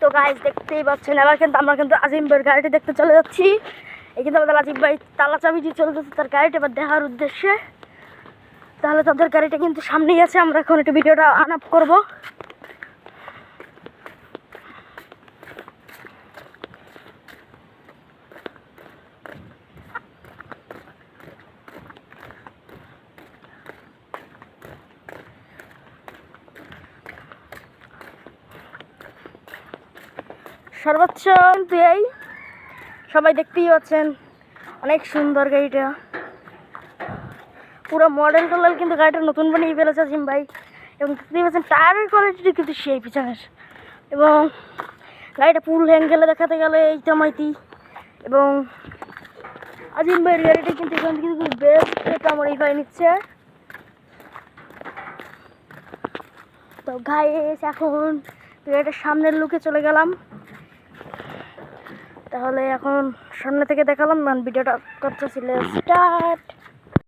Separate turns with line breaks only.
তো গাইস দেখতেই পাচ্ছেন এবার কিন্তু আমরা কিন্তু আজিম ভাইয়ের গাড়িটি দেখতে চলে যাচ্ছি। এই কিন্তু আমাদের আজিম ভাই তালা চাবি দিয়ে চলে যাচ্ছে তার গাড়িটা এবার দেখার উদ্দেশ্যে। তাহলে তাদের গাড়িটা কিন্তু সামনেই আছে, আমরা এখন একটু ভিডিওটা অন আপ করবো। সর্বোচ্চ কিন্তু এই সবাই দেখতেই পাচ্ছেন অনেক সুন্দর গাড়িটা, পুরো মডেল টডেল কিন্তু গাড়িটা নতুন বানিয়ে ফেলেছে আজিম ভাই। এবং দেখতেই পাচ্ছেন টায়ারের কোয়ালিটিটা কিন্তু সেই পিছনের, এবং গাড়িটা ফুল অ্যাঙ্গেলে দেখাতে গেলে এই জামাইতি। এবং আজিম ভাইয়ের গাড়িটা কিন্তু এখান থেকে কিন্তু বেস্ট এটা আমার এই ভাই নিচ্ছে। তো গাইস এখন গাড়িটার সামনের লুকে চলে গেলাম, তাহলে এখন সামনে থেকে দেখালাম না ভিডিওটা করতেছিল স্টার্ট।